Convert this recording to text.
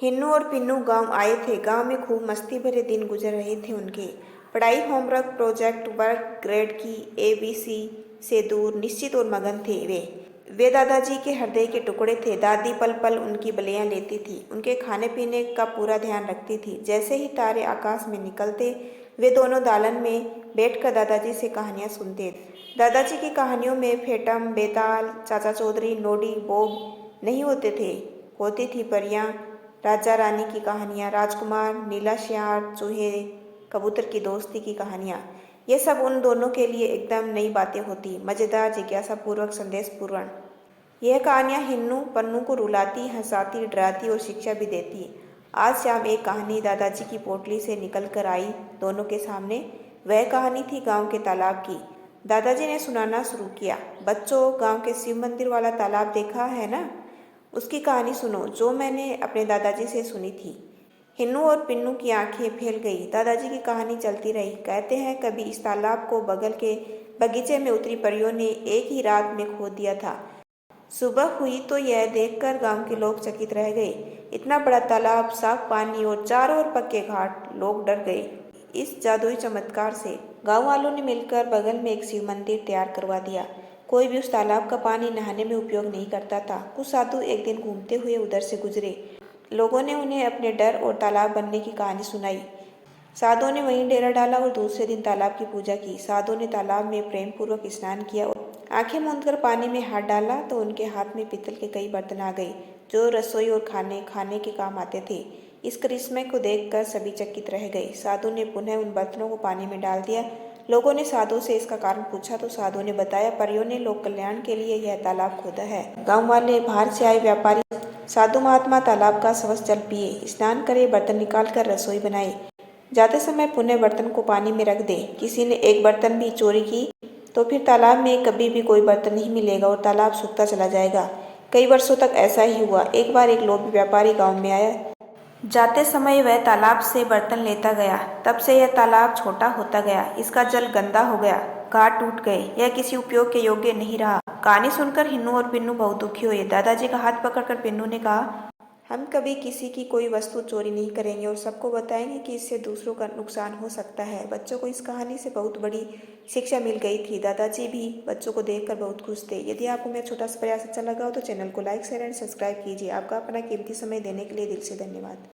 हिन्नू और पिन्नू गांव आए थे। गांव में खूब मस्ती भरे दिन गुजर रहे थे उनके। पढ़ाई, होमवर्क, प्रोजेक्ट वर्क, ग्रेड की ABC से दूर निश्चित और मगन थे वे दादाजी के हृदय के टुकड़े थे। दादी पल पल उनकी बलियां लेती थी, उनके खाने पीने का पूरा ध्यान रखती थी। जैसे ही तारे आकाश में निकलते, वे दोनों दालन में बैठकर दादाजी से कहानियां सुनते। दादाजी की कहानियों में फेटम, बेताल, चाचा चौधरी, नोडी, बोब नहीं होते थे, होती थी परियां, राजा रानी की कहानियाँ, राजकुमार, नीला शियार, चूहे, कबूतर की दोस्ती की कहानियाँ। ये सब उन दोनों के लिए एकदम नई बातें होती, मज़ेदार, जिज्ञासापूर्वक, संदेशपूर्ण। यह कहानियाँ हिन्नू पन्नू को रुलाती, हंसाती, डराती और शिक्षा भी देती। आज शाम एक कहानी दादाजी की पोटली से निकल कर आई दोनों के सामने। वह कहानी थी गांव के तालाब की। दादाजी ने सुनाना शुरू किया। बच्चों, गांव के शिव मंदिर वाला तालाब देखा है ना? उसकी कहानी सुनो, जो मैंने अपने दादाजी से सुनी थी। हिन्नू और पिन्नू की आंखें फैल गई। दादाजी की कहानी चलती रही। कहते हैं कभी इस तालाब को बगल के बगीचे में उतरी परियों ने एक ही रात में खो दिया था। सुबह हुई तो यह देखकर गांव के लोग चकित रह गए। इतना बड़ा तालाब, साफ पानी और चारों ओर पक्के घाट। लोग डर गए इस जादुई चमत्कार से। गांव वालों ने मिलकर बगल में एक शिव मंदिर तैयार करवा दिया। कोई भी उस तालाब का पानी नहाने में उपयोग नहीं करता था। कुछ साधु एक दिन घूमते हुए उधर से गुजरे। लोगों ने उन्हें अपने डर और तालाब बनने की कहानी सुनाई। साधुओं ने वहीं डेरा डाला और दूसरे दिन तालाब की पूजा की। साधुओं ने तालाब में प्रेम पूर्वक स्नान किया और आंखें मूंदकर पानी में हाथ डाला तो उनके हाथ में पीतल के कई बर्तन आ गए, जो रसोई और खाने के काम आते थे। इस करिश्मे को देखकर सभी चकित रह गए। साधु ने पुनः उन बर्तनों को पानी में डाल दिया। लोगों ने साधु से इसका कारण पूछा तो साधु ने बताया, परियों ने लोक कल्याण के लिए यह तालाब खोदा है। गांव वाले, बाहर से आए व्यापारी, साधु महात्मा तालाब का सवस जल पिए, स्नान करे, बर्तन निकाल कर रसोई बनाए। जाते समय पुनः बर्तन को पानी में रख दे। किसी ने एक बर्तन भी चोरी की तो फिर तालाब में कभी भी कोई बर्तन नहीं मिलेगा और तालाब सूखता चला जाएगा। कई वर्षों तक ऐसा ही हुआ। एक बार एक लोभी व्यापारी गांव में आया। जाते समय वह तालाब से बर्तन लेता गया। तब से यह तालाब छोटा होता गया, इसका जल गंदा हो गया, घाट टूट गए, यह किसी उपयोग के योग्य नहीं रहा। कहानी सुनकर हिन्नू और पिन्नू बहुत दुखी हुए। दादाजी का हाथ पकड़कर पिन्नू ने कहा, हम कभी किसी की कोई वस्तु चोरी नहीं करेंगे और सबको बताएंगे कि इससे दूसरों का नुकसान हो सकता है। बच्चों को इस कहानी से बहुत बड़ी शिक्षा मिल गई थी। दादाजी भी बच्चों को देखकर बहुत खुश थे। यदि आपको मेरा छोटा सा प्रयास अच्छा लगा हो तो चैनल को लाइक, शेयर एंड सब्सक्राइब कीजिए। आपका अपना कीमती समय देने के लिए दिल से धन्यवाद।